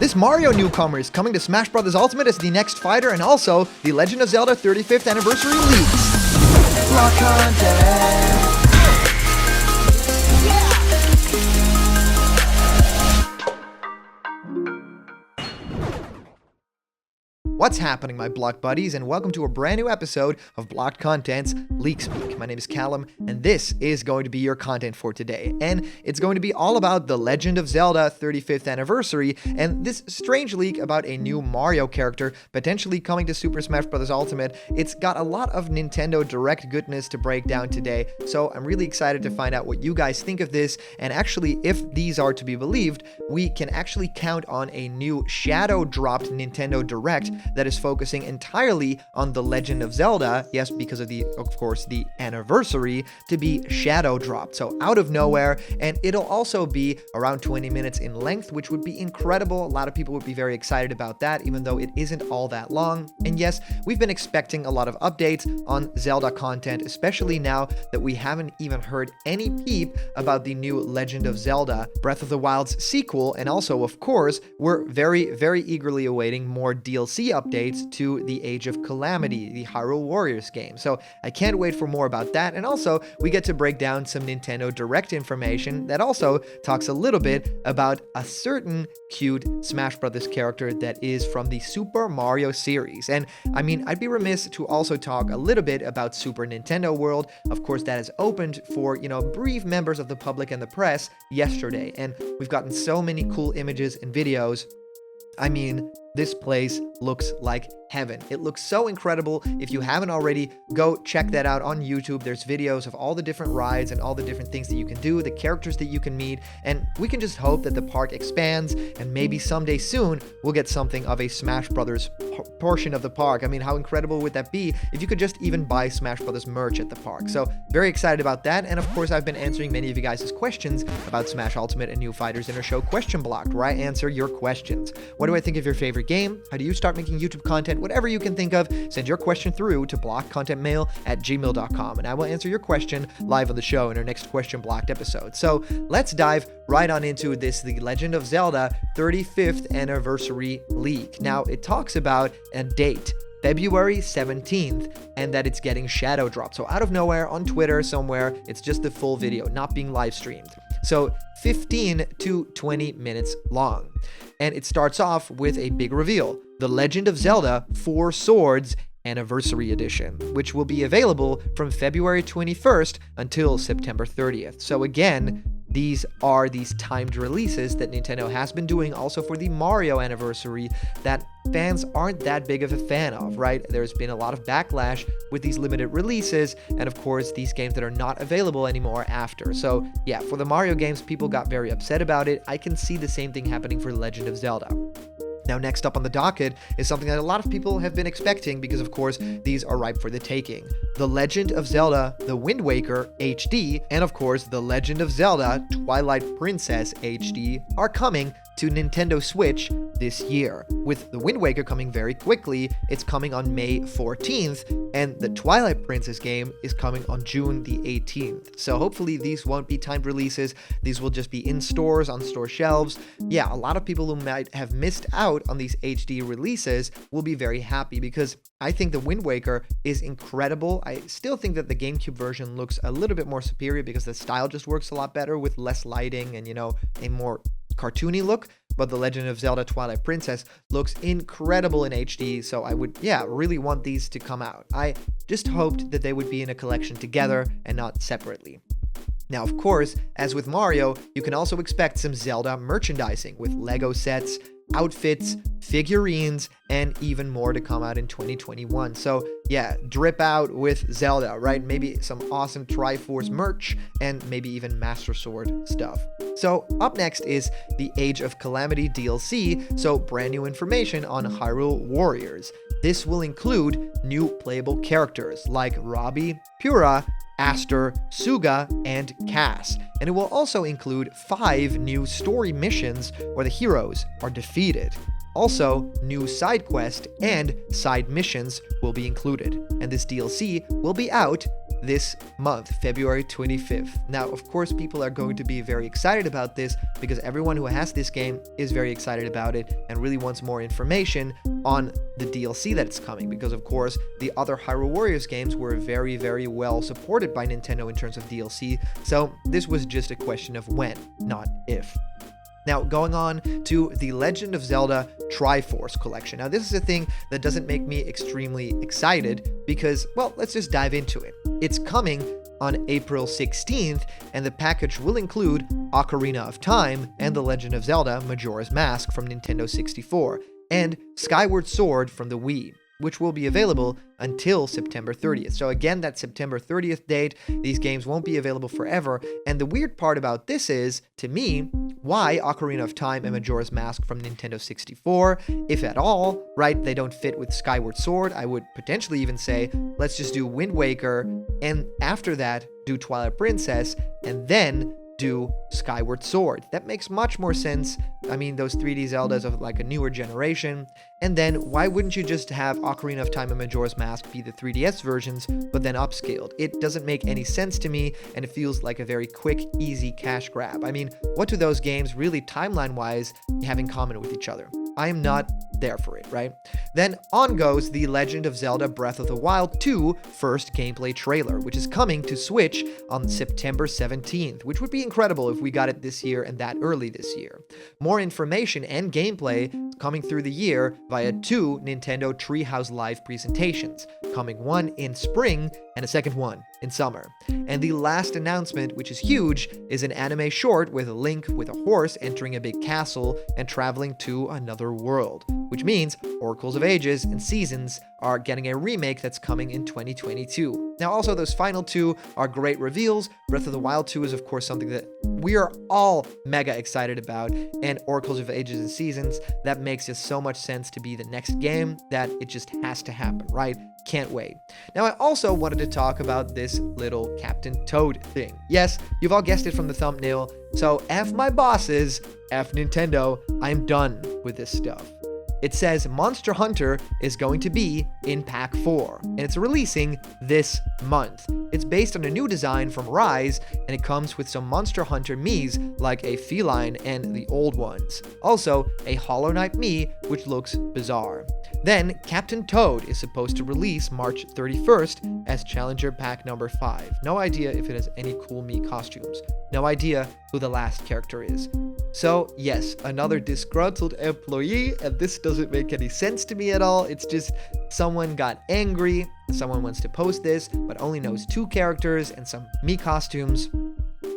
This Mario newcomer is coming to Smash Bros. Ultimate as the next fighter, and also the Legend of Zelda 35th Anniversary leaks. Block content. What's happening, my Block buddies, and welcome to a brand new episode of Blocked Content's Leak Speak. My name is Callum, and this is going to be your content for today. And it's going to be all about the Legend of Zelda 35th Anniversary, and this strange leak about a new Mario character potentially coming to Super Smash Bros. Ultimate. It's got a lot of Nintendo Direct goodness to break down today, so I'm really excited to find out what you guys think of this, and actually, if these are to be believed, we can actually count on a new shadow-dropped Nintendo Direct that is focusing entirely on the Legend of Zelda, yes, because of course, the anniversary, to be shadow dropped, so out of nowhere, and it'll also be around 20 minutes in length, which would be incredible. A lot of people would be very excited about that, even though it isn't all that long. And yes, we've been expecting a lot of updates on Zelda content, especially now that we haven't even heard any peep about the new Legend of Zelda Breath of the Wild's sequel, and also, of course, we're very, very eagerly awaiting more DLC updates to the Age of Calamity, the Hyrule Warriors game. So I can't wait for more about that. And also, we get to break down some Nintendo Direct information that also talks a little bit about a certain cute Smash Brothers character that is from the Super Mario series. And I mean, I'd be remiss to also talk a little bit about Super Nintendo World. Of course, that is opened for, brief members of the public and the press yesterday. And we've gotten so many cool images and videos. I mean, this place looks like heaven. It looks so incredible. If you haven't already, go check that out on YouTube. There's videos of all the different rides and all the different things that you can do, the characters that you can meet, and we can just hope that the park expands, and maybe someday soon we'll get something of a Smash Brothers portion of the park. I mean, how incredible would that be if you could just even buy Smash Brothers merch at the park? So very excited about that. And of course, I've been answering many of you guys' questions about Smash Ultimate and New Fighters in our show Question Blocked, where I answer your questions. What do I think of your favorite game? How do you start making YouTube content? Whatever you can think of, send your question through to blockedcontentmail@gmail.com, and I will answer your question live on the show in our next Question Blocked episode. So let's dive right on into this, the Legend of Zelda 35th Anniversary leak. Now, it talks about a date, February 17th, and that it's getting shadow dropped. So out of nowhere on Twitter somewhere, it's just the full video, not being live streamed. So 15 to 20 minutes long. And it starts off with a big reveal, The Legend of Zelda 4 Swords Anniversary Edition, which will be available from February 21st until September 30th. So again, these are these timed releases that Nintendo has been doing also for the Mario anniversary that fans aren't that big of a fan of, right? There's been a lot of backlash with these limited releases, and of course, these games that are not available anymore after. So yeah, for the Mario games, people got very upset about it. I can see the same thing happening for Legend of Zelda. Now, next up on the docket is something that a lot of people have been expecting because, of course, these are ripe for the taking. The Legend of Zelda The Wind Waker HD, and of course, The Legend of Zelda Twilight Princess HD are coming to Nintendo Switch this year. With The Wind Waker coming very quickly, it's coming on May 14th, and the Twilight Princess game is coming on June the 18th. So hopefully these won't be timed releases. These will just be in stores, on store shelves. Yeah, a lot of people who might have missed out on these HD releases will be very happy because I think The Wind Waker is incredible. I still think that the GameCube version looks a little bit more superior because the style just works a lot better with less lighting and, a more cartoony look, but The Legend of Zelda Twilight Princess looks incredible in HD, so I would, really want these to come out. I just hoped that they would be in a collection together and not separately. Now, of course, as with Mario, you can also expect some Zelda merchandising with Lego sets, outfits, figurines, and even more to come out in 2021. So yeah, drip out with Zelda, right? Maybe some awesome Triforce merch and maybe even Master Sword stuff. So up next is the Age of Calamity DLC, so brand new information on Hyrule Warriors. This will include new playable characters like Robbie, Pura, Aster, Suga, and Cass. And it will also include 5 new story missions where the heroes are defeated. Also, new side quests and side missions will be included. And this DLC will be out this month, February 25th. Now, of course, people are going to be very excited about this because everyone who has this game is very excited about it and really wants more information on the DLC that's coming, because of course the other Hyrule Warriors games were very, very well supported by Nintendo in terms of DLC, so this was just a question of when, not if. Now, going on to the Legend of Zelda Triforce collection. Now, this is a thing that doesn't make me extremely excited because, well, let's just dive into it. It's coming on April 16th, and the package will include Ocarina of Time and The Legend of Zelda Majora's Mask from Nintendo 64, and Skyward Sword from the Wii, which will be available until September 30th. So again, that September 30th date, these games won't be available forever. And the weird part about this is, to me, why Ocarina of Time and Majora's Mask from Nintendo 64, if at all, right? They don't fit with Skyward Sword. I would potentially even say, let's just do Wind Waker, and after that, do Twilight Princess, and then do Skyward Sword. That makes much more sense. I mean, those 3D Zeldas of like a newer generation. And then why wouldn't you just have Ocarina of Time and Majora's Mask be the 3DS versions, but then upscaled? It doesn't make any sense to me, and it feels like a very quick, easy cash grab. I mean, what do those games really timeline-wise have in common with each other? I am not there for it, right? Then on goes the Legend of Zelda Breath of the Wild 2 first gameplay trailer, which is coming to Switch on September 17th, which would be incredible if we got it this year and that early this year. More information and gameplay coming through the year via 2 Nintendo Treehouse Live presentations, coming one in spring and a second one in summer. And the last announcement, which is huge, is an anime short with a Link with a horse entering a big castle and traveling to another world, which means Oracles of Ages and Seasons are getting a remake that's coming in 2022. Now, also, those final 2 are great reveals. Breath of the Wild 2 is, of course, something that we are all mega excited about, and Oracles of Ages and Seasons, that makes just so much sense to be the next game that it just has to happen, right? Can't wait. Now, I also wanted to talk about this little Captain Toad thing. Yes, you've all guessed it from the thumbnail, so F my bosses, F Nintendo, I'm done with this stuff. It says Monster Hunter is going to be in Pack 4, and it's releasing this month. It's based on a new design from Rise, and it comes with some Monster Hunter Miis, like a feline and the old ones. Also, a Hollow Knight Mii, which looks bizarre. Then, Captain Toad is supposed to release March 31st as Challenger Pack number 5. No idea if it has any cool Mii costumes. No idea who the last character is. So, yes, another disgruntled employee, and this doesn't make any sense to me at all. It's just someone got angry, someone wants to post this, but only knows 2 characters and some Mii costumes.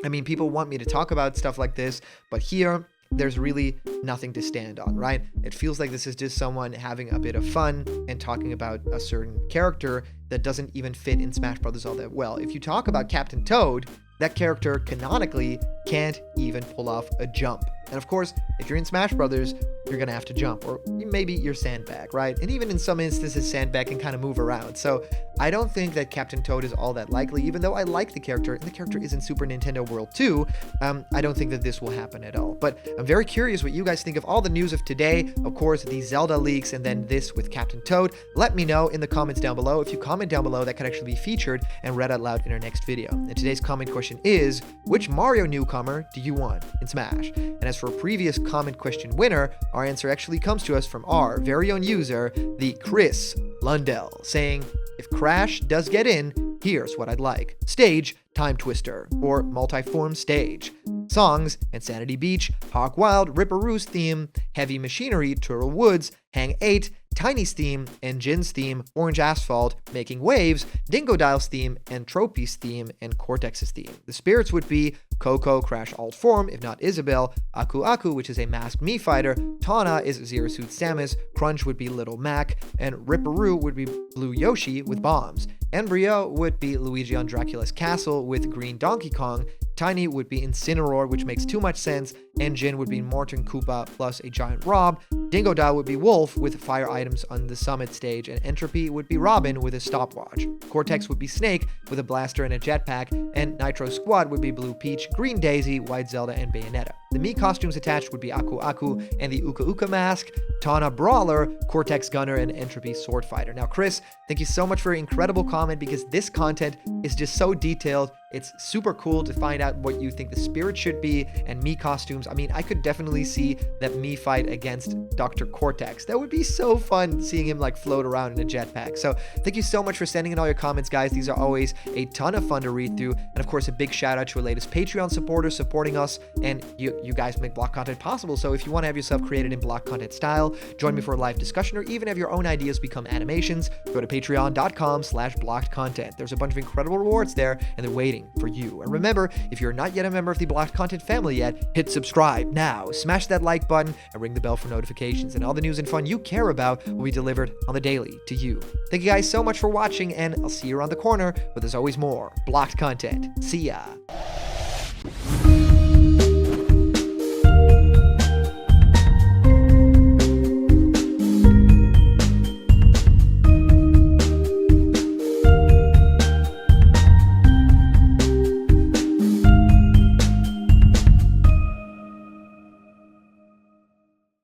I mean, people want me to talk about stuff like this, but here, there's really nothing to stand on, right? It feels like this is just someone having a bit of fun and talking about a certain character that doesn't even fit in Smash Bros. All that well. If you talk about Captain Toad, that character canonically can't even pull off a jump. And of course, if you're in Smash Brothers, you're gonna have to jump, or maybe you're Sandbag, right? And even in some instances, Sandbag can kind of move around. So I don't think that Captain Toad is all that likely, even though I like the character, and the character is in Super Nintendo World too. I don't think that this will happen at all. But I'm very curious what you guys think of all the news of today. Of course, the Zelda leaks, and then this with Captain Toad. Let me know in the comments down below. If you comment down below, that could actually be featured and read out loud in our next video. And today's comment question is, which Mario newcomer do you want in Smash? And as for a previous comment question winner, our answer actually comes to us from our very own user, the Chris Lundell, saying, if Crash does get in, here's what I'd like. Stage, Time Twister, or Multiform Stage. Songs, Insanity Beach, Hog Wild, Ripperoo's theme, Heavy Machinery, Turtle Woods, Hang 8, Tiny's theme, and Jin's theme, Orange Asphalt, Making Waves, Dingo Dial's theme, and Tropy's theme, and Cortex's theme. The spirits would be Coco, Crash Alt Form, if not Isabelle, Aku Aku, which is a masked Mii fighter, Tawna is Zero Suit Samus, Crunch would be Little Mac, and Ripperoo would be Blue Yoshi with bombs. Embryo would be Luigi on Dracula's Castle with Green Donkey Kong, Tiny would be Incineroar, which makes too much sense, and Jin would be Morton Koopa plus a Giant Rob, Dingo Dial would be Wolf with fire items on the summit stage, and Entropy would be Robin with a stopwatch. Cortex would be Snake with a blaster and a jetpack, and Nitro Squad would be Blue Peach, Green Daisy, White Zelda, and Bayonetta. The Mii costumes attached would be Aku Aku and the Uka Uka mask. Tana Brawler, Cortex Gunner, and Entropy Sword Fighter. Now, Chris, thank you so much for your incredible comment because this content is just so detailed. It's super cool to find out what you think the spirit should be and me costumes. I mean, I could definitely see that me fight against Dr. Cortex. That would be so fun seeing him like float around in a jetpack. So thank you so much for sending in all your comments, guys. These are always a ton of fun to read through. And of course, a big shout out to our latest Patreon supporters supporting us. And you guys make block content possible. So if you want to have yourself created in block content style, join me for a live discussion, or even have your own ideas become animations, go to patreon.com/blockedcontent. There's a bunch of incredible rewards there, and they're waiting for you. And remember, if you're not yet a member of the Blocked Content family yet, hit subscribe now, smash that like button, and ring the bell for notifications, and all the news and fun you care about will be delivered on the daily to you. Thank you guys so much for watching, and I'll see you around the corner with, as always, more Blocked Content. See ya!